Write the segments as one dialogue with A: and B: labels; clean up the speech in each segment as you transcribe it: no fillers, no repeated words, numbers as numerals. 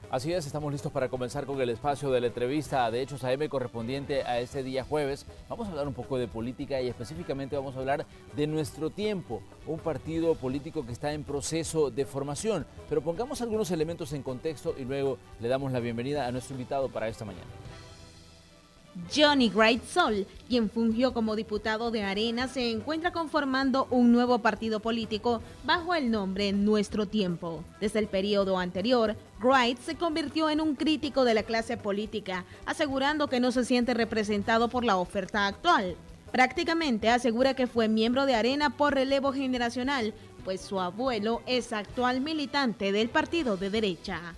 A: Así es, estamos listos para comenzar con el espacio de la entrevista de Hechos AM correspondiente a este día jueves. Vamos a hablar un poco de política y específicamente vamos a hablar de Nuestro Tiempo, un partido político que está en proceso de formación. Pero pongamos algunos elementos en contexto y luego le damos la bienvenida a nuestro invitado para esta mañana.
B: Johnny Wright Sol, quien fungió como diputado de Arena, se encuentra conformando un nuevo partido político bajo el nombre Nuestro Tiempo. Desde el periodo anterior, Wright se convirtió en un crítico de la clase política, asegurando que no se siente representado por la oferta actual. Prácticamente asegura que fue miembro de Arena por relevo generacional, pues su abuelo es actual militante del partido de derecha.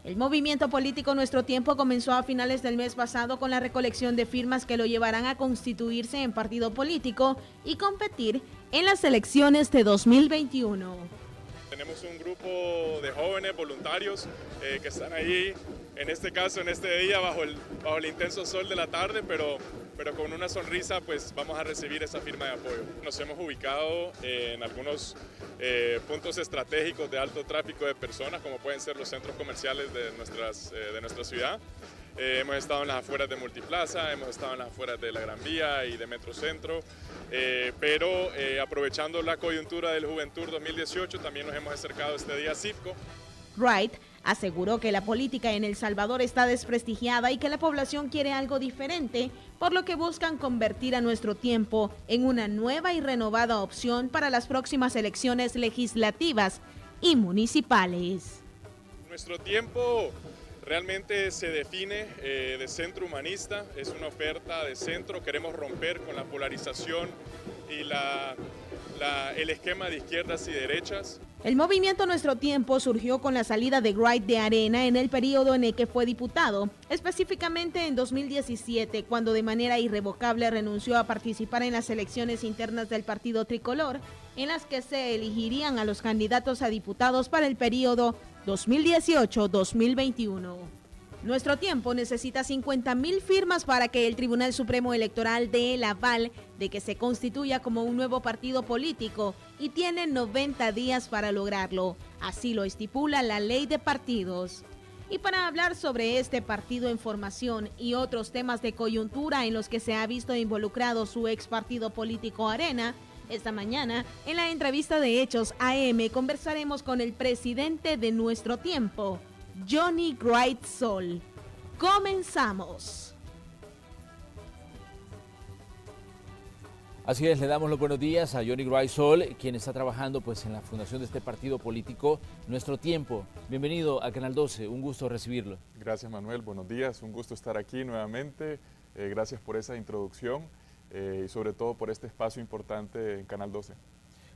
B: El movimiento político Nuestro Tiempo comenzó a finales del mes pasado con la recolección de firmas que lo llevarán a constituirse en partido político y competir en las elecciones de 2021.
C: Tenemos un grupo de jóvenes voluntarios que están ahí, en este caso, en este día, bajo el intenso sol de la tarde, pero con una sonrisa pues vamos a recibir esa firma de apoyo. Nos hemos ubicado en algunos puntos estratégicos de alto tráfico de personas, como pueden ser los centros comerciales de nuestra ciudad. Hemos estado en las afueras de Multiplaza, hemos estado en las afueras de la Gran Vía y de Metrocentro, pero aprovechando la coyuntura del Juventud 2018 también nos hemos acercado este día a Citgo.
B: Wright aseguró que la política en El Salvador está desprestigiada y que la población quiere algo diferente, por lo que buscan convertir a Nuestro Tiempo en una nueva y renovada opción para las próximas elecciones legislativas y municipales.
C: Nuestro Tiempo realmente se define de centro humanista, es una oferta de centro, queremos romper con la polarización y el esquema de izquierdas y derechas.
B: El movimiento Nuestro Tiempo surgió con la salida de Wright de Arena en el periodo en el que fue diputado, específicamente en 2017, cuando de manera irrevocable renunció a participar en las elecciones internas del Partido Tricolor, en las que se elegirían a los candidatos a diputados para el periodo 2018-2021. Nuestro Tiempo necesita 50,000 firmas para que el Tribunal Supremo Electoral dé el aval de que se constituya como un nuevo partido político y tiene 90 días para lograrlo. Así lo estipula la Ley de Partidos. Y para hablar sobre este partido en formación y otros temas de coyuntura en los que se ha visto involucrado su ex partido político Arena, esta mañana, en la entrevista de Hechos AM, conversaremos con el presidente de Nuestro Tiempo, Johnny Wright Sol. Comenzamos.
A: Así es, le damos los buenos días a Johnny Wright Sol, quien está trabajando pues en la fundación de este partido político Nuestro Tiempo. Bienvenido a Canal 12, un gusto recibirlo.
C: Gracias, Manuel, buenos días, un gusto estar aquí nuevamente. Gracias por esa introducción y sobre todo por este espacio importante en Canal 12.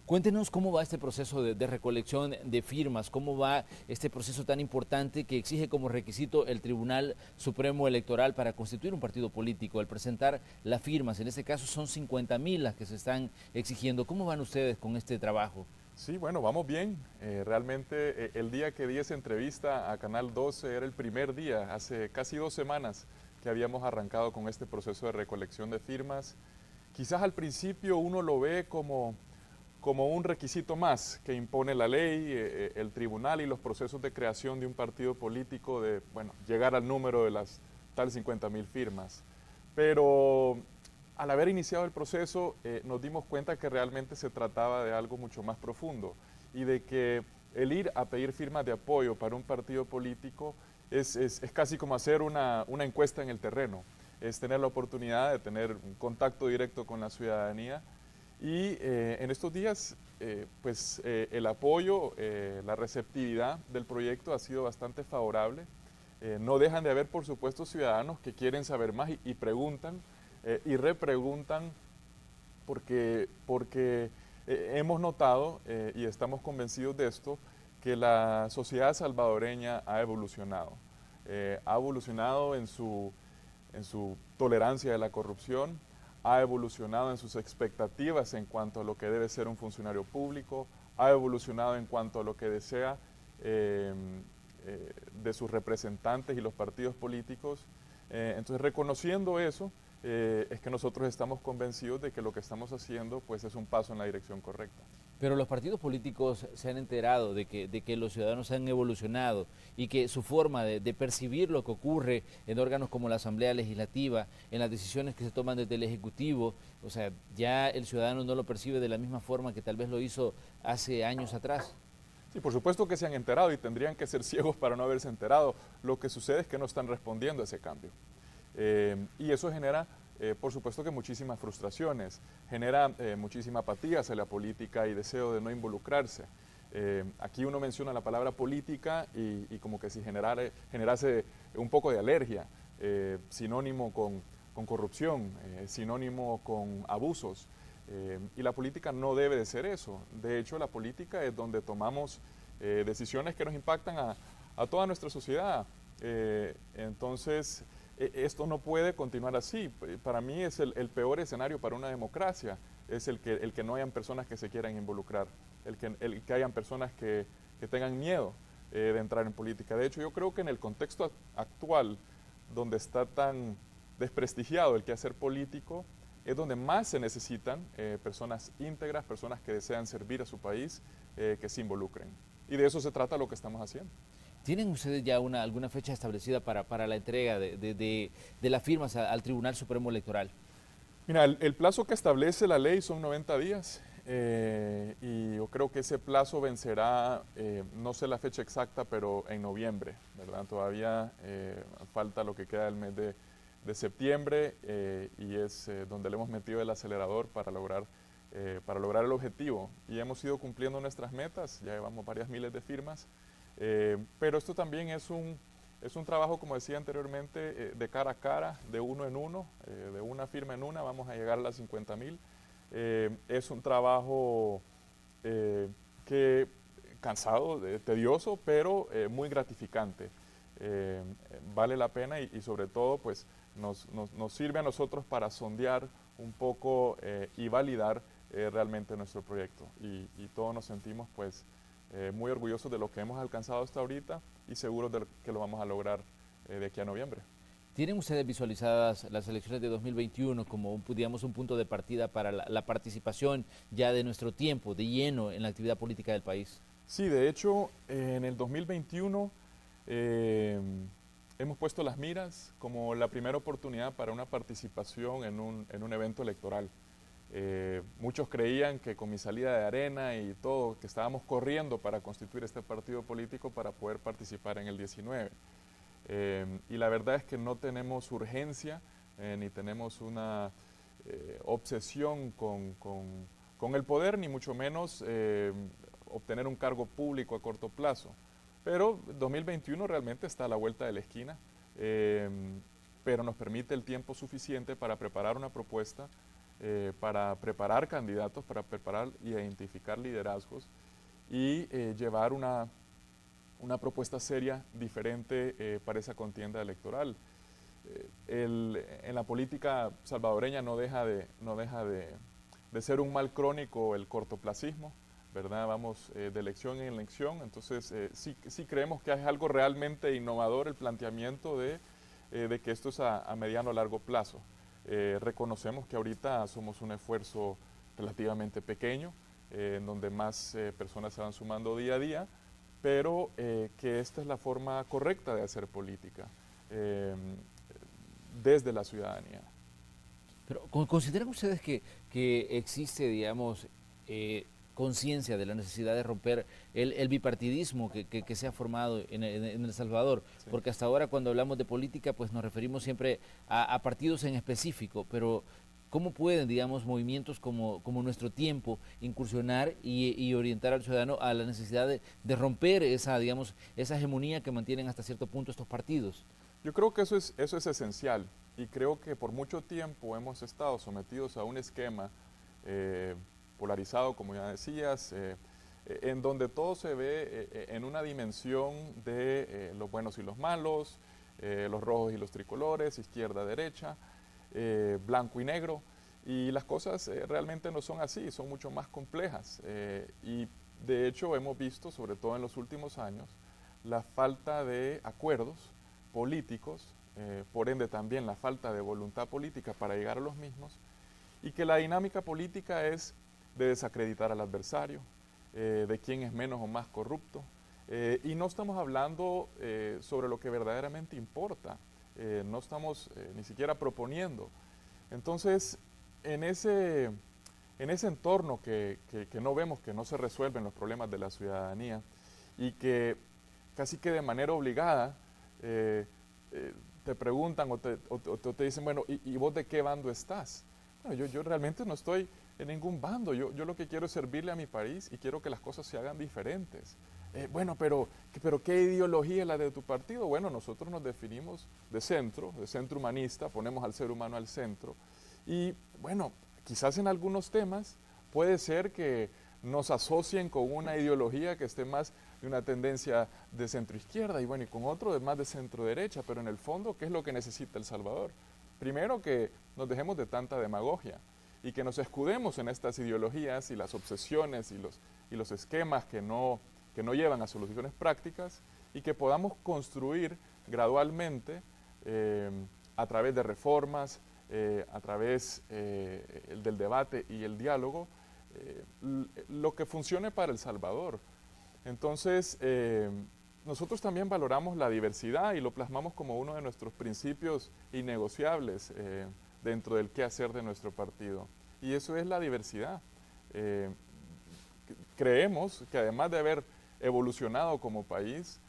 A: Cuéntenos cómo va este proceso de recolección de firmas, cómo va este proceso tan importante que exige como requisito el Tribunal Supremo Electoral para constituir un partido político, al presentar las firmas. En este caso son 50,000 las que se están exigiendo. ¿Cómo van ustedes con este trabajo?
C: Sí, bueno, vamos bien. Realmente el día que di esa entrevista a Canal 12 era el primer día, hace casi 2 semanas que habíamos arrancado con este proceso de recolección de firmas. Quizás al principio uno lo ve como un requisito más que impone la ley, el tribunal y los procesos de creación de un partido político de, bueno, llegar al número de las tal 50,000 firmas. Pero al haber iniciado el proceso nos dimos cuenta que realmente se trataba de algo mucho más profundo y de que el ir a pedir firmas de apoyo para un partido político es casi como hacer una encuesta en el terreno, es tener la oportunidad de tener un contacto directo con la ciudadanía. Y en estos días, el apoyo, la receptividad del proyecto ha sido bastante favorable. No dejan de haber, por supuesto, ciudadanos que quieren saber más y preguntan y repreguntan porque hemos notado y estamos convencidos de esto, que la sociedad salvadoreña ha evolucionado. Ha evolucionado en su tolerancia de la corrupción, ha evolucionado en sus expectativas en cuanto a lo que debe ser un funcionario público, ha evolucionado en cuanto a lo que desea de sus representantes y los partidos políticos. Entonces, reconociendo eso, es que nosotros estamos convencidos de que lo que estamos haciendo pues, es un paso en la dirección correcta.
A: Pero los partidos políticos se han enterado de que los ciudadanos han evolucionado y que su forma de percibir lo que ocurre en órganos como la Asamblea Legislativa, en las decisiones que se toman desde el Ejecutivo, o sea, ya el ciudadano no lo percibe de la misma forma que tal vez lo hizo hace años atrás.
C: Sí, por supuesto que se han enterado y tendrían que ser ciegos para no haberse enterado. Lo que sucede es que no están respondiendo a ese cambio. Y eso genera, por supuesto que muchísimas frustraciones, genera muchísima apatía hacia la política y deseo de no involucrarse. Aquí uno menciona la palabra política y como que si generase un poco de alergia, sinónimo con corrupción, sinónimo con abusos. Y la política no debe de ser eso. De hecho, la política es donde tomamos decisiones que nos impactan a toda nuestra sociedad. Entonces, esto no puede continuar así. Para mí es el peor escenario para una democracia, es el que no hayan personas que se quieran involucrar, el que hayan personas que tengan miedo de entrar en política. De hecho, yo creo que en el contexto actual, donde está tan desprestigiado el quehacer político, es donde más se necesitan personas íntegras, personas que desean servir a su país, que se involucren. Y de eso se trata lo que estamos haciendo.
A: ¿Tienen ustedes ya alguna fecha establecida para la entrega de las firmas al Tribunal Supremo Electoral?
C: Mira, el plazo que establece la ley son 90 días y yo creo que ese plazo vencerá, no sé la fecha exacta, pero en noviembre, ¿verdad? Todavía falta lo que queda del mes de septiembre y es donde le hemos metido el acelerador para lograr el objetivo. Y hemos ido cumpliendo nuestras metas, ya llevamos varias miles de firmas, pero esto también es un trabajo, como decía anteriormente, de cara a cara, de uno en uno, de una firma en una, vamos a llegar a las 50,000. Es un trabajo que cansado, tedioso, pero muy gratificante. Vale la pena y sobre todo pues nos sirve a nosotros para sondear un poco y validar realmente nuestro proyecto. Y todos nos sentimos pues muy orgullosos de lo que hemos alcanzado hasta ahorita y seguros de que lo vamos a lograr de aquí a noviembre.
A: ¿Tienen ustedes visualizadas las elecciones de 2021 como digamos, un punto de partida para la participación ya de nuestro tiempo, de lleno en la actividad política del país?
C: Sí, de hecho, en el 2021 hemos puesto las miras como la primera oportunidad para una participación en un evento electoral. Muchos creían que con mi salida de Arena y todo, que estábamos corriendo para constituir este partido político para poder participar en el 19. Y la verdad es que no tenemos urgencia ni tenemos una obsesión con el poder, ni mucho menos obtener un cargo público a corto plazo. Pero 2021 realmente está a la vuelta de la esquina, pero nos permite el tiempo suficiente para preparar una propuesta, para preparar candidatos, para preparar y identificar liderazgos y llevar una propuesta seria, diferente para esa contienda electoral. En la política salvadoreña no deja de ser un mal crónico el cortoplacismo, ¿verdad? Vamos de elección en elección, entonces sí creemos que es algo realmente innovador el planteamiento de que esto es a mediano o largo plazo. Reconocemos que ahorita somos un esfuerzo relativamente pequeño, en donde más personas se van sumando día a día, pero que esta es la forma correcta de hacer política desde la ciudadanía.
A: Pero ¿consideran ustedes que existe, digamos, conciencia de la necesidad de romper el bipartidismo que se ha formado en El Salvador?
C: Sí.
A: Porque hasta ahora cuando hablamos de política pues nos referimos siempre a partidos en específico, pero ¿cómo pueden, digamos, movimientos como Nuestro Tiempo incursionar y orientar al ciudadano a la necesidad de romper esa, digamos, esa hegemonía que mantienen hasta cierto punto estos partidos?
C: Yo creo que eso es esencial y creo que por mucho tiempo hemos estado sometidos a un esquema polarizado, como ya decías, en donde todo se ve en una dimensión de los buenos y los malos, los rojos y los tricolores, izquierda-derecha, blanco y negro, y las cosas realmente no son así, son mucho más complejas. Y de hecho hemos visto, sobre todo en los últimos años, la falta de acuerdos políticos, por ende también la falta de voluntad política para llegar a los mismos, y que la dinámica política es de desacreditar al adversario, de quién es menos o más corrupto. Y no estamos hablando sobre lo que verdaderamente importa, no estamos ni siquiera proponiendo. Entonces, en ese entorno que no vemos, que no se resuelven los problemas de la ciudadanía y que casi que de manera obligada te preguntan o te dicen, bueno, ¿y vos de qué bando estás? Bueno, yo realmente no estoy en ningún bando, yo lo que quiero es servirle a mi país y quiero que las cosas se hagan diferentes. Bueno, pero ¿qué ideología es la de tu partido? Bueno, nosotros nos definimos de centro humanista, ponemos al ser humano al centro y bueno, quizás en algunos temas puede ser que nos asocien con una ideología que esté más de una tendencia de centro izquierda y bueno, y con otro de más de centro derecha, pero en el fondo, ¿qué es lo que necesita El Salvador? Primero, que nos dejemos de tanta demagogia y que nos escudemos en estas ideologías y las obsesiones y los esquemas que no llevan a soluciones prácticas y que podamos construir gradualmente a través de reformas, a través del debate y el diálogo, lo que funcione para El Salvador. Entonces, nosotros también valoramos la diversidad y lo plasmamos como uno de nuestros principios innegociables dentro del qué hacer de nuestro partido. Y eso es la diversidad. Creemos que además de haber evolucionado como país,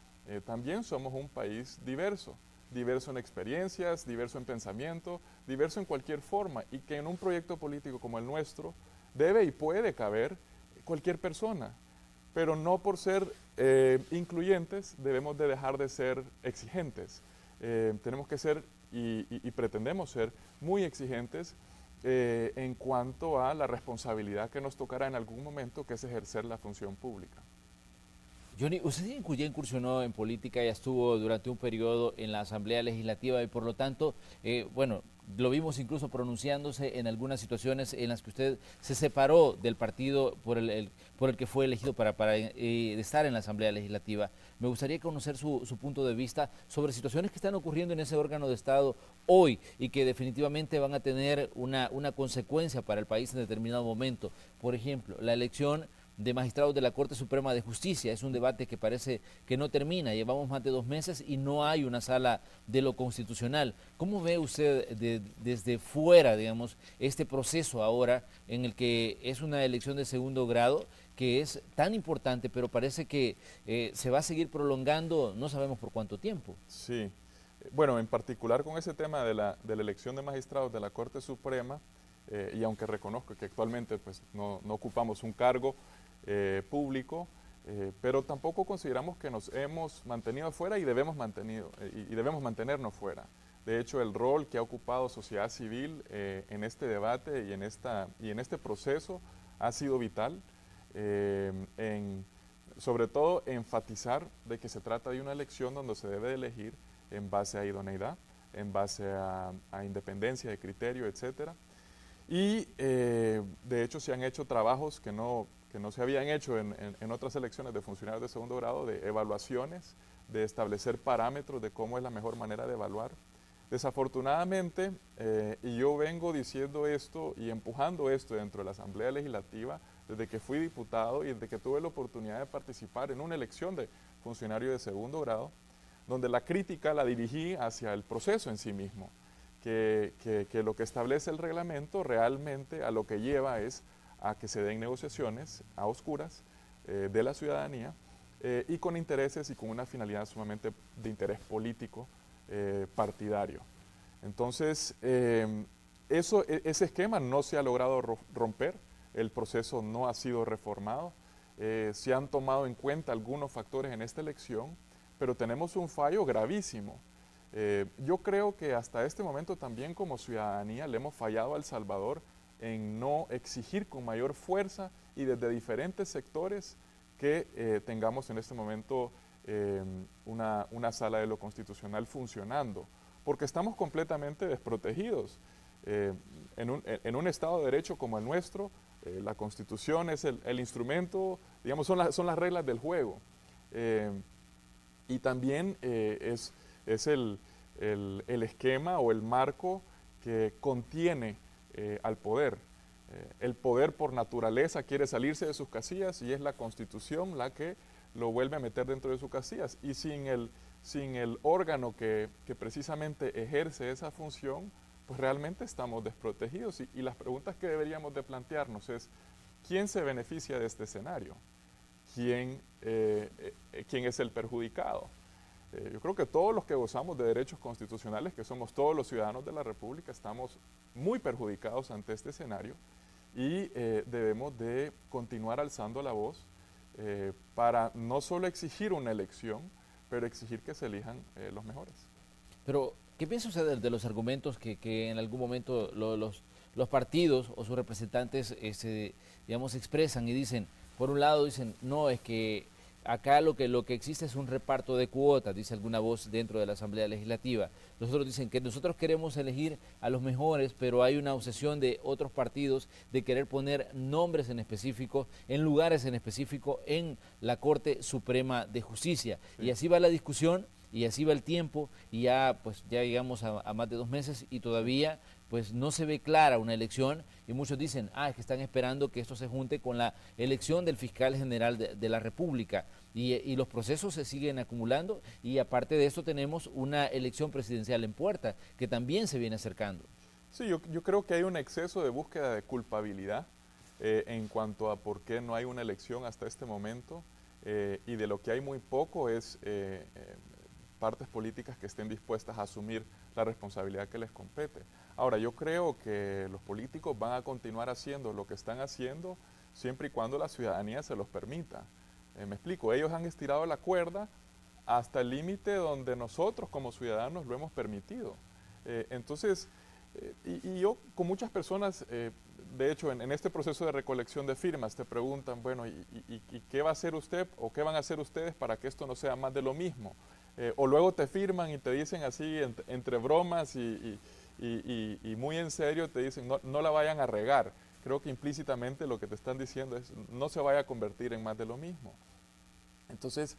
C: también somos un país diverso. Diverso en experiencias, diverso en pensamiento, diverso en cualquier forma, y que en un proyecto político como el nuestro debe y puede caber cualquier persona, pero no por ser incluyentes debemos de dejar de ser exigentes. Tenemos que ser y pretendemos ser muy exigentes en cuanto a la responsabilidad que nos tocará en algún momento, que es ejercer la función pública.
A: Johnny, usted ya incursionó en política, ya estuvo durante un periodo en la Asamblea Legislativa y por lo tanto, bueno, lo vimos incluso pronunciándose en algunas situaciones en las que usted se separó del partido por el que fue elegido para estar en la Asamblea Legislativa. Me gustaría conocer su punto de vista sobre situaciones que están ocurriendo en ese órgano de Estado hoy y que definitivamente van a tener una consecuencia para el país en determinado momento. Por ejemplo, la elección de magistrados de la Corte Suprema de Justicia. Es un debate que parece que no termina. Llevamos más de 2 meses y no hay una sala de lo constitucional. ¿Cómo ve usted desde fuera, digamos, este proceso ahora en el que es una elección de segundo grado que es tan importante, pero parece que se va a seguir prolongando, no sabemos por cuánto tiempo?
C: Sí. Bueno, en particular con ese tema de la elección de magistrados de la Corte Suprema, y aunque reconozco que actualmente pues, no ocupamos un cargo público, pero tampoco consideramos que nos hemos mantenido fuera y debemos mantenernos fuera. De hecho, el rol que ha ocupado sociedad civil en este debate y en este proceso ha sido vital, sobre todo enfatizar de que se trata de una elección donde se debe de elegir en base a idoneidad, en base a independencia de criterio, etcétera. Y de hecho se han hecho trabajos que no se habían hecho en otras elecciones de funcionarios de segundo grado, de evaluaciones, de establecer parámetros de cómo es la mejor manera de evaluar. Desafortunadamente, y yo vengo diciendo esto y empujando esto dentro de la Asamblea Legislativa desde que fui diputado y desde que tuve la oportunidad de participar en una elección de funcionario de segundo grado, donde la crítica la dirigí hacia el proceso en sí mismo. Que lo que establece el reglamento realmente a lo que lleva es a que se den negociaciones a oscuras de la ciudadanía y con intereses y con una finalidad sumamente de interés político partidario. Entonces, ese esquema no se ha logrado romper, el proceso no ha sido reformado, se han tomado en cuenta algunos factores en esta elección, pero tenemos un fallo gravísimo. Yo creo que hasta este momento también como ciudadanía le hemos fallado a El Salvador en no exigir con mayor fuerza y desde diferentes sectores que tengamos en este momento una sala de lo constitucional funcionando, porque estamos completamente desprotegidos. En un Estado de Derecho como el nuestro, la Constitución es el instrumento, digamos, son las reglas del juego. Y también es el esquema o el marco que contiene al poder. El poder por naturaleza quiere salirse de sus casillas y es la Constitución la que lo vuelve a meter dentro de sus casillas. Y sin el órgano que precisamente ejerce esa función, pues realmente estamos desprotegidos. Y las preguntas que deberíamos de plantearnos es, ¿quién se beneficia de este escenario? ¿Quién es el perjudicado? Yo creo que todos los que gozamos de derechos constitucionales, que somos todos los ciudadanos de la República, estamos muy perjudicados ante este escenario y debemos de continuar alzando la voz para no solo exigir una elección, pero exigir que se elijan los mejores.
A: Pero, ¿qué piensa usted de los argumentos que en algún momento los partidos o sus representantes digamos, expresan y dicen, por un lado dicen, no, es que acá lo que existe es un reparto de cuotas, dice alguna voz dentro de la Asamblea Legislativa. Los otros dicen que nosotros queremos elegir a los mejores, pero hay una obsesión de otros partidos de querer poner nombres en específico, en lugares en específico, en la Corte Suprema de Justicia. Sí. Y así va la discusión, y así va el tiempo, y ya pues ya llegamos a más de 2 meses y todavía pues no se ve clara una elección, y muchos dicen, es que están esperando que esto se junte con la elección del fiscal general de la República, y los procesos se siguen acumulando, y aparte de esto tenemos una elección presidencial en puerta, que también se viene acercando.
C: Sí, yo creo que hay un exceso de búsqueda de culpabilidad en cuanto a por qué no hay una elección hasta este momento, y de lo que hay muy poco es partes políticas que estén dispuestas a asumir la responsabilidad que les compete. Ahora, yo creo que los políticos van a continuar haciendo lo que están haciendo siempre y cuando la ciudadanía se los permita. Me explico, ellos han estirado la cuerda hasta el límite donde nosotros como ciudadanos lo hemos permitido. Entonces, yo con muchas personas, de hecho en este proceso de recolección de firmas te preguntan, bueno, ¿y qué va a hacer usted o qué van a hacer ustedes para que esto no sea más de lo mismo? O luego te firman y te dicen así entre bromas y muy en serio te dicen no la vayan a regar. Creo que implícitamente lo que te están diciendo es no se vaya a convertir en más de lo mismo. Entonces,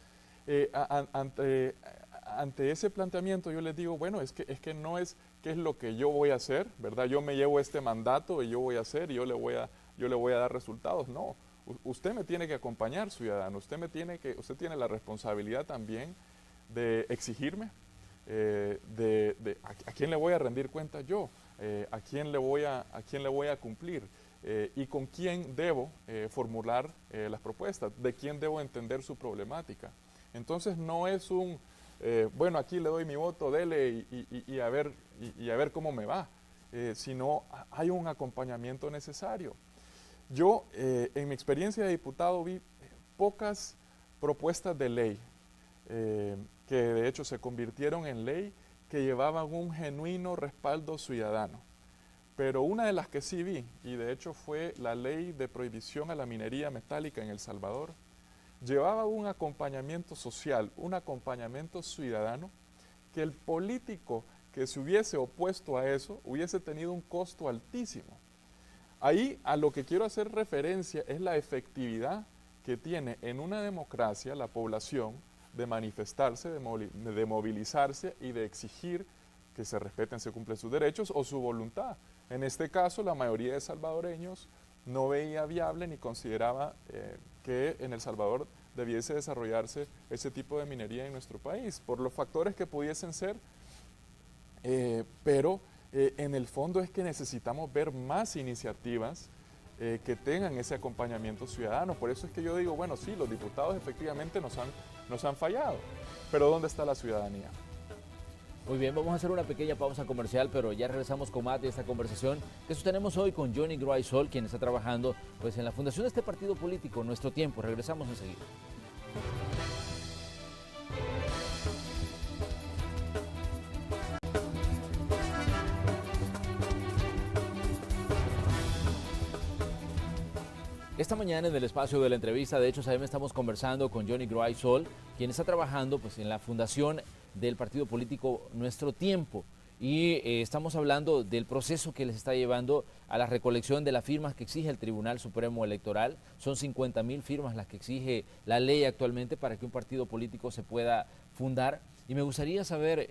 C: ante ese planteamiento yo les digo, bueno, es que no es qué es lo que yo voy a hacer, ¿verdad? Yo me llevo este mandato y yo voy a hacer y yo le voy a dar resultados. No, usted me tiene que acompañar, ciudadano, usted tiene la responsabilidad también de exigirme, a quién le voy a rendir cuentas yo, a quién le voy a cumplir y con quién debo formular las propuestas, de quién debo entender su problemática. Entonces no es bueno, aquí le doy mi voto, dele y a ver cómo me va, sino hay un acompañamiento necesario. Yo, en mi experiencia de diputado, vi pocas propuestas de ley que de hecho se convirtieron en ley, que llevaban un genuino respaldo ciudadano. Pero una de las que sí vi, y de hecho fue la ley de prohibición a la minería metálica en El Salvador, llevaba un acompañamiento social, un acompañamiento ciudadano, que el político que se hubiese opuesto a eso hubiese tenido un costo altísimo. Ahí a lo que quiero hacer referencia es la efectividad que tiene en una democracia la población de manifestarse, de movilizarse y de exigir que se respeten, se cumplen sus derechos o su voluntad. En este caso, la mayoría de salvadoreños no veía viable ni consideraba que en El Salvador debiese desarrollarse ese tipo de minería en nuestro país, por los factores que pudiesen ser, pero en el fondo es que necesitamos ver más iniciativas que tengan ese acompañamiento ciudadano. Por eso es que yo digo, bueno, sí, los diputados efectivamente nos han fallado, pero ¿dónde está la ciudadanía?
A: Muy bien, vamos a hacer una pequeña pausa comercial, pero ya regresamos con más de esta conversación que sostenemos hoy con Johnny Graysol, quien está trabajando pues, en la fundación de este partido político, Nuestro Tiempo. Regresamos enseguida. Esta mañana en el espacio de la entrevista de Hechos AM estamos conversando con Johnny Graysol, quien está trabajando pues, en la fundación del partido político Nuestro Tiempo. Y estamos hablando del proceso que les está llevando a la recolección de las firmas que exige el Tribunal Supremo Electoral. Son 50,000 firmas las que exige la ley actualmente para que un partido político se pueda fundar. Y me gustaría saber,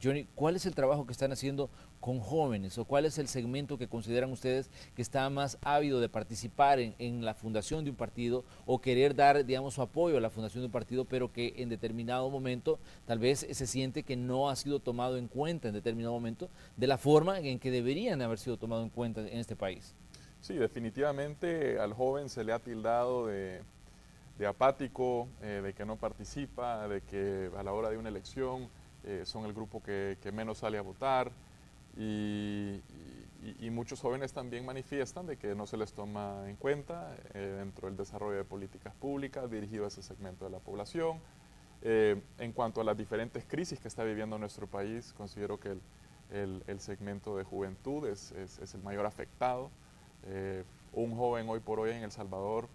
A: Johnny, ¿cuál es el trabajo que están haciendo con jóvenes o cuál es el segmento que consideran ustedes que está más ávido de participar en la fundación de un partido o querer dar, digamos, su apoyo a la fundación de un partido, pero que en determinado momento tal vez se siente que no ha sido tomado en cuenta en determinado momento de la forma en que deberían haber sido tomado en cuenta en este país?
C: Sí, definitivamente al joven se le ha tildado de apático, de que no participa, de que a la hora de una elección son el grupo que menos sale a votar y muchos jóvenes también manifiestan de que no se les toma en cuenta dentro del desarrollo de políticas públicas dirigido a ese segmento de la población. En cuanto a las diferentes crisis que está viviendo nuestro país, considero que el segmento de juventud es el mayor afectado. Un joven hoy por hoy en El Salvador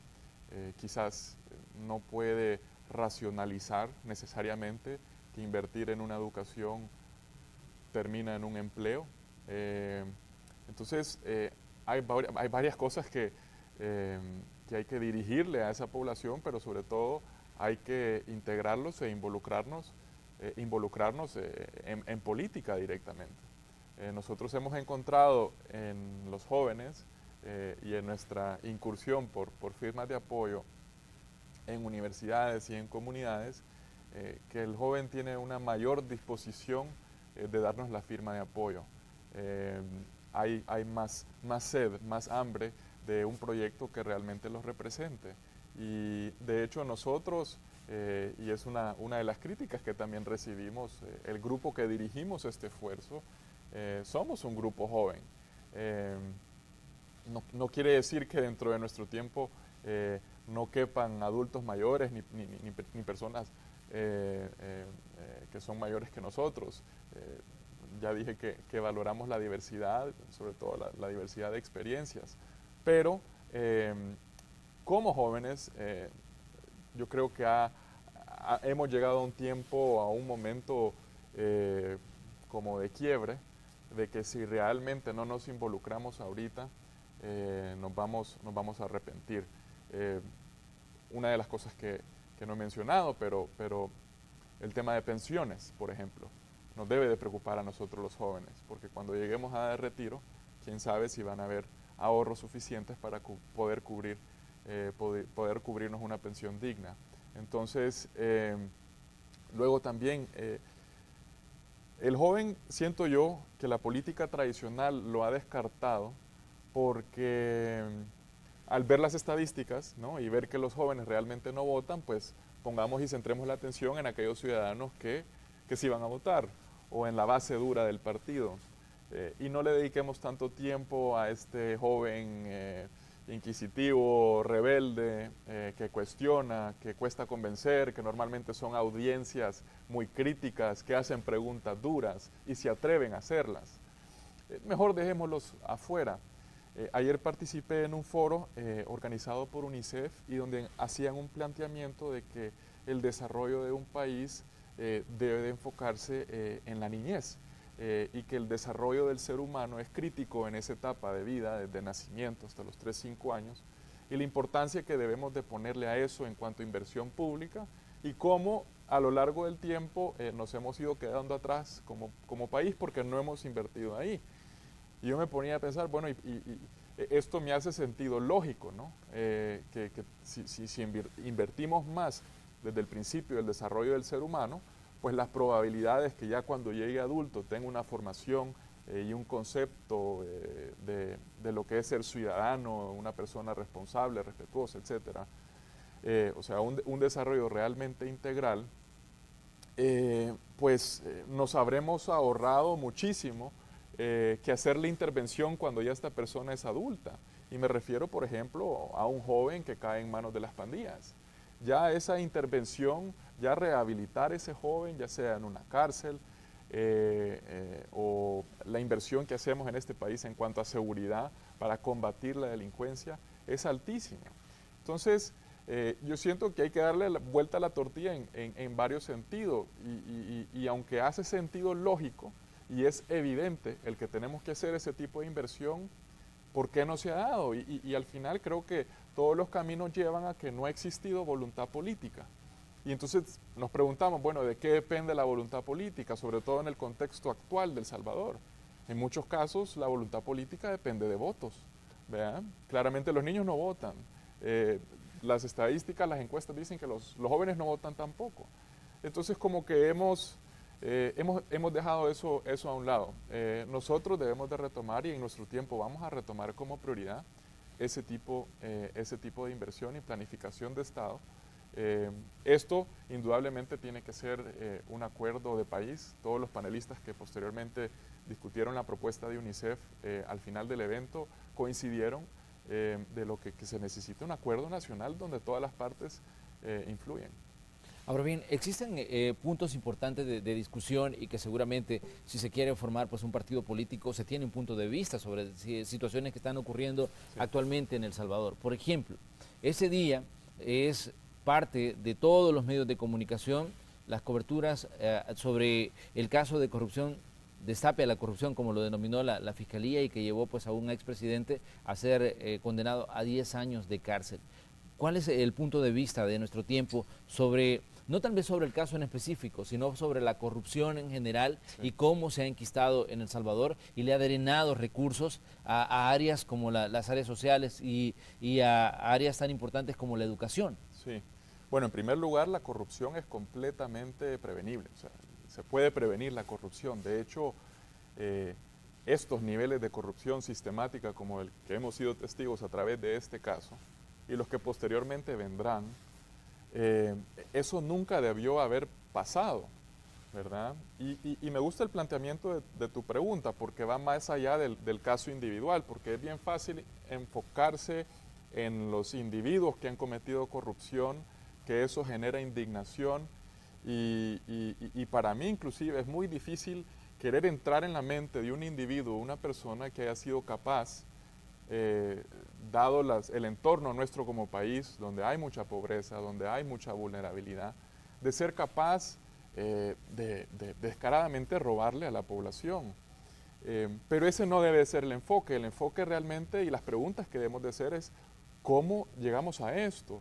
C: quizás no puede racionalizar necesariamente que invertir en una educación termina en un empleo. Entonces, hay varias cosas que hay que dirigirle a esa población, pero sobre todo hay que integrarlos e involucrarnos en política directamente. Nosotros hemos encontrado en los jóvenes y en nuestra incursión por firmas de apoyo en universidades y en comunidades, que el joven tiene una mayor disposición de darnos la firma de apoyo. Hay más sed, más hambre de un proyecto que realmente los represente. Y de hecho nosotros, y es una de las críticas que también recibimos, el grupo que dirigimos este esfuerzo, somos un grupo joven. No quiere decir que dentro de nuestro tiempo no quepan adultos mayores ni personas que son mayores que nosotros. Ya dije que valoramos la diversidad, sobre todo la diversidad de experiencias, pero como jóvenes yo creo que hemos llegado a un tiempo, a un momento como de quiebre, de que si realmente no nos involucramos ahorita, nos vamos a arrepentir. Una de las cosas que no he mencionado, pero el tema de pensiones, por ejemplo, nos debe de preocupar a nosotros los jóvenes, porque cuando lleguemos a de retiro, quién sabe si van a haber ahorros suficientes para poder cubrirnos una pensión digna. Entonces, luego también, el joven, siento yo, que la política tradicional lo ha descartado porque al ver las estadísticas, ¿no?, y ver que los jóvenes realmente no votan, pues pongamos y centremos la atención en aquellos ciudadanos que sí van a votar o en la base dura del partido. Y no le dediquemos tanto tiempo a este joven inquisitivo, rebelde, que cuestiona, que cuesta convencer, que normalmente son audiencias muy críticas, que hacen preguntas duras y se atreven a hacerlas. Mejor dejémoslos afuera. Ayer participé en un foro organizado por UNICEF y donde hacían un planteamiento de que el desarrollo de un país debe de enfocarse en la niñez y que el desarrollo del ser humano es crítico en esa etapa de vida, desde nacimiento hasta los 3-5 años, y la importancia que debemos de ponerle a eso en cuanto a inversión pública y cómo a lo largo del tiempo nos hemos ido quedando atrás como país porque no hemos invertido ahí. Y yo me ponía a pensar, bueno, esto me hace sentido lógico, ¿no? Que si invertimos más desde el principio del desarrollo del ser humano, pues las probabilidades que ya cuando llegue adulto tenga una formación y un concepto de lo que es ser ciudadano, una persona responsable, respetuosa, etcétera, o sea, un desarrollo realmente integral, pues nos habremos ahorrado muchísimo que hacer la intervención cuando ya esta persona es adulta. Y me refiero, por ejemplo, a un joven que cae en manos de las pandillas. Ya esa intervención, ya rehabilitar a ese joven, ya sea en una cárcel, o la inversión que hacemos en este país en cuanto a seguridad para combatir la delincuencia, es altísima. Entonces, yo siento que hay que darle la vuelta a la tortilla en varios sentidos y aunque hace sentido lógico y es evidente el que tenemos que hacer ese tipo de inversión, ¿por qué no se ha dado? Y al final creo que todos los caminos llevan a que no ha existido voluntad política. Y entonces nos preguntamos, bueno, ¿de qué depende la voluntad política? Sobre todo en el contexto actual de El Salvador. En muchos casos la voluntad política depende de votos. ¿Vean? Claramente los niños no votan. Las estadísticas, las encuestas dicen que los jóvenes no votan tampoco. Entonces como que hemos dejado eso a un lado. Nosotros debemos de retomar y en nuestro tiempo vamos a retomar como prioridad ese tipo de inversión y planificación de Estado. Esto indudablemente tiene que ser un acuerdo de país. Todos los panelistas que posteriormente discutieron la propuesta de UNICEF al final del evento coincidieron de lo que se necesita un acuerdo nacional donde todas las partes influyen.
A: Ahora bien, existen puntos importantes de discusión y que seguramente si se quiere formar pues, un partido político se tiene un punto de vista sobre situaciones que están ocurriendo actualmente en El Salvador. Por ejemplo, ese día es parte de todos los medios de comunicación las coberturas sobre el caso de corrupción, destape a la corrupción, como lo denominó la Fiscalía, y que llevó pues, a un expresidente a ser condenado a 10 años de cárcel. ¿Cuál es el punto de vista de nuestro tiempo sobre, no tal vez sobre el caso en específico, sino sobre la corrupción en general y cómo se ha enquistado en El Salvador y le ha drenado recursos a áreas como las áreas sociales y a áreas tan importantes como la educación?
C: Sí. Bueno, en primer lugar, la corrupción es completamente prevenible. O sea, se puede prevenir la corrupción. De hecho, estos niveles de corrupción sistemática como el que hemos sido testigos a través de este caso y los que posteriormente vendrán, eso nunca debió haber pasado, ¿verdad? Y me gusta el planteamiento de tu pregunta porque va más allá del caso individual, porque es bien fácil enfocarse en los individuos que han cometido corrupción, que eso genera indignación y para mí inclusive es muy difícil querer entrar en la mente de un individuo, una persona que haya sido capaz, dado el entorno nuestro como país, donde hay mucha pobreza, donde hay mucha vulnerabilidad, de ser capaz de descaradamente robarle a la población. Pero ese no debe ser el enfoque realmente y las preguntas que debemos de hacer es ¿cómo llegamos a esto?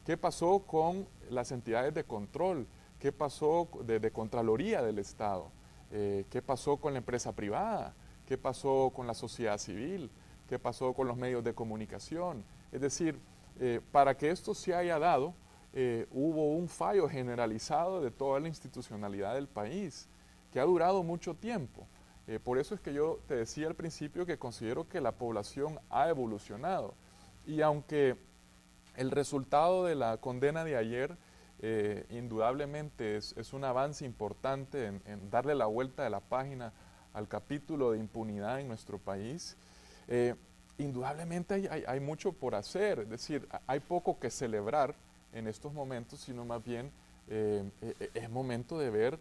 C: ¿Qué pasó con las entidades de control? ¿Qué pasó de Contraloría del Estado? ¿Qué pasó con la empresa privada? ¿Qué pasó con la sociedad civil? ¿Qué pasó con los medios de comunicación? Es decir, para que esto se haya dado, hubo un fallo generalizado de toda la institucionalidad del país, que ha durado mucho tiempo. Por eso es que yo te decía al principio que considero que la población ha evolucionado. Y aunque el resultado de la condena de ayer indudablemente es un avance importante en darle la vuelta de la página al capítulo de impunidad en nuestro país, indudablemente hay mucho por hacer, es decir, hay poco que celebrar en estos momentos, sino más bien es momento de ver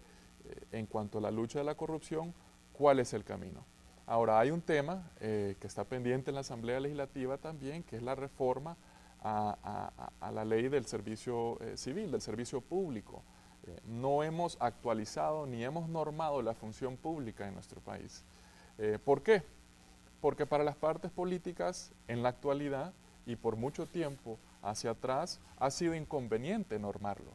C: en cuanto a la lucha de la corrupción, cuál es el camino. Ahora, hay un tema que está pendiente en la Asamblea Legislativa también, que es la reforma a la ley del servicio civil, del servicio público. No hemos actualizado ni hemos normado la función pública en nuestro país. ¿Por qué? Porque para las partes políticas, en la actualidad y por mucho tiempo hacia atrás, ha sido inconveniente normarlo.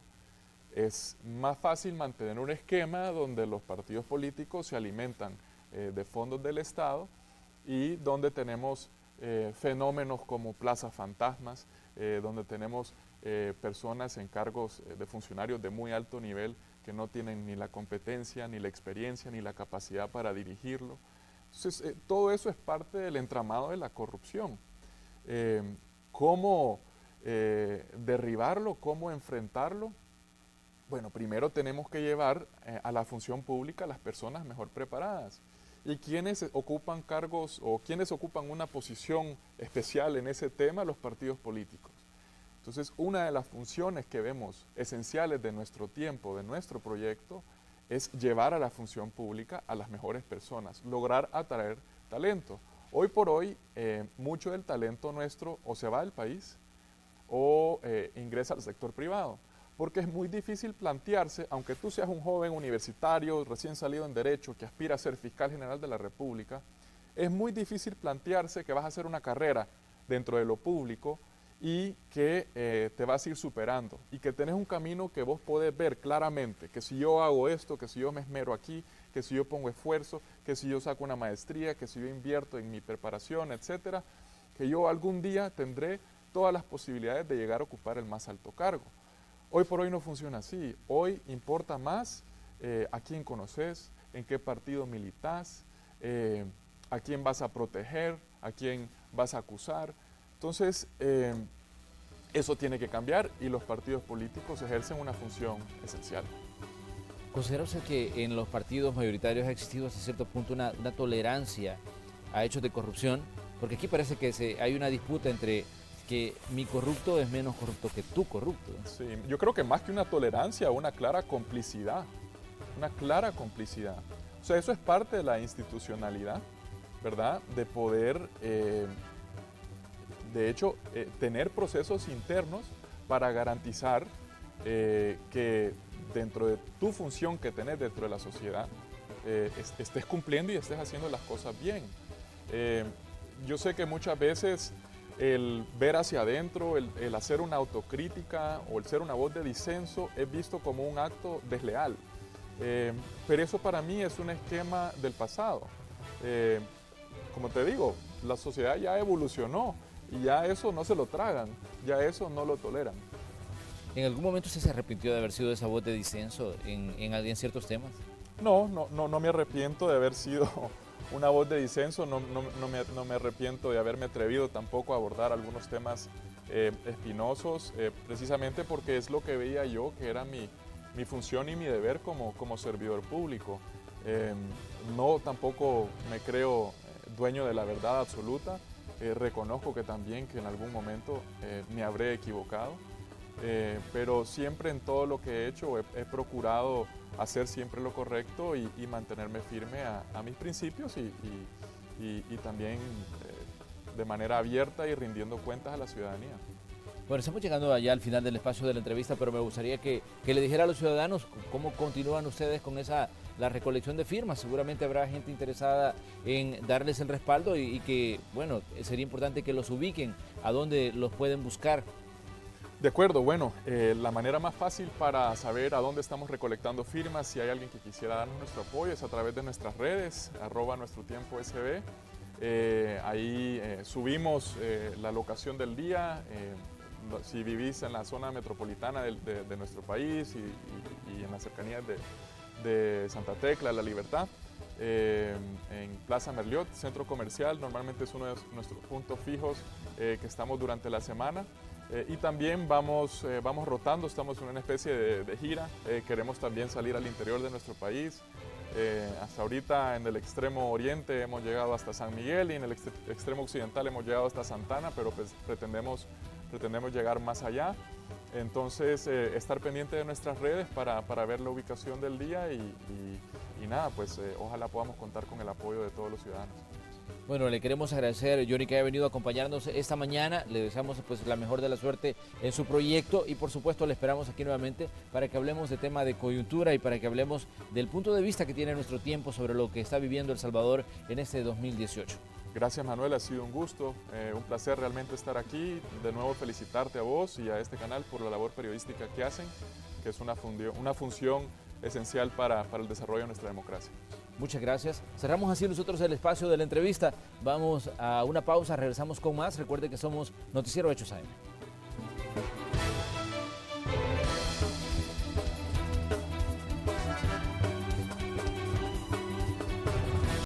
C: Es más fácil mantener un esquema donde los partidos políticos se alimentan de fondos del Estado y donde tenemos fenómenos como plazas fantasmas, donde tenemos personas en cargos de funcionarios de muy alto nivel que no tienen ni la competencia, ni la experiencia, ni la capacidad para dirigirlo. Entonces, todo eso es parte del entramado de la corrupción. ¿Cómo derribarlo? ¿Cómo enfrentarlo? Bueno, primero tenemos que llevar a la función pública a las personas mejor preparadas. Y quienes ocupan cargos o quienes ocupan una posición especial en ese tema, los partidos políticos. Entonces, una de las funciones que vemos esenciales de nuestro tiempo, de nuestro proyecto, es llevar a la función pública a las mejores personas, lograr atraer talento. Hoy por hoy, mucho del talento nuestro o se va del país o ingresa al sector privado. Porque es muy difícil plantearse, aunque tú seas un joven universitario recién salido en Derecho que aspira a ser fiscal general de la República, es muy difícil plantearse que vas a hacer una carrera dentro de lo público y que te vas a ir superando y que tenés un camino que vos podés ver claramente, que si yo hago esto, que si yo me esmero aquí, que si yo pongo esfuerzo, que si yo saco una maestría, que si yo invierto en mi preparación, etcétera, que yo algún día tendré todas las posibilidades de llegar a ocupar el más alto cargo. Hoy por hoy no funciona así. Hoy importa más a quién conoces, en qué partido militas, a quién vas a proteger, a quién vas a acusar. Entonces, eso tiene que cambiar y los partidos políticos ejercen una función esencial.
A: ¿Considera usted que en los partidos mayoritarios ha existido hasta cierto punto una tolerancia a hechos de corrupción? Porque aquí parece que hay una disputa entre que mi corrupto es menos corrupto que tú corrupto.
C: Sí, yo creo que más que una tolerancia, una clara complicidad. Una clara complicidad. O sea, eso es parte de la institucionalidad, ¿verdad? De poder, de hecho, tener procesos internos para garantizar que dentro de tu función que tenés dentro de la sociedad, estés cumpliendo y estés haciendo las cosas bien. Yo sé que muchas veces el ver hacia adentro, el hacer una autocrítica o el ser una voz de disenso es visto como un acto desleal. Pero eso para mí es un esquema del pasado. Como te digo, la sociedad ya evolucionó y ya eso no se lo tragan, ya eso no lo toleran.
A: ¿En algún momento usted se arrepintió de haber sido esa voz de disenso en ciertos temas?
C: No me arrepiento de haber sido una voz de disenso, no me arrepiento de haberme atrevido tampoco a abordar algunos temas espinosos, precisamente porque es lo que veía yo que era mi función y mi deber como servidor público. No tampoco me creo dueño de la verdad absoluta, reconozco que también que en algún momento me habré equivocado, pero siempre en todo lo que he hecho he procurado hacer siempre lo correcto y mantenerme firme a mis principios y también de manera abierta y rindiendo cuentas a la ciudadanía.
A: Bueno, estamos llegando allá al final del espacio de la entrevista, pero me gustaría que le dijera a los ciudadanos cómo continúan ustedes con la recolección de firmas. Seguramente habrá gente interesada en darles el respaldo y que, bueno, sería importante que los ubiquen, a dónde los pueden buscar.
C: De acuerdo, bueno, la manera más fácil para saber a dónde estamos recolectando firmas, si hay alguien que quisiera darnos nuestro apoyo, es a través de nuestras redes, @nuestrotiempo_sb. Ahí subimos la locación del día. Si vivís en la zona metropolitana de nuestro país y en las cercanías de Santa Tecla, La Libertad, en Plaza Merliot, centro comercial, normalmente es uno de nuestros puntos fijos que estamos durante la semana. Y también vamos rotando, estamos en una especie de gira, queremos también salir al interior de nuestro país. Hasta ahorita en el extremo oriente hemos llegado hasta San Miguel y en el extremo occidental hemos llegado hasta Santana, pero pues pretendemos llegar más allá. Entonces, estar pendiente de nuestras redes para ver la ubicación del día y nada, pues ojalá podamos contar con el apoyo de todos los ciudadanos.
A: Bueno, le queremos agradecer, Johnny, que haya venido a acompañarnos esta mañana. Le deseamos pues la mejor de la suerte en su proyecto y por supuesto le esperamos aquí nuevamente para que hablemos de tema de coyuntura y para que hablemos del punto de vista que tiene nuestro tiempo sobre lo que está viviendo El Salvador en este 2018.
C: Gracias, Manuel, ha sido un gusto, un placer realmente estar aquí. De nuevo felicitarte a vos y a este canal por la labor periodística que hacen, que es una función esencial para el desarrollo de nuestra democracia.
A: Muchas gracias. Cerramos así nosotros el espacio de la entrevista. Vamos a una pausa, regresamos con más. Recuerde que somos Noticiero Hechos AM.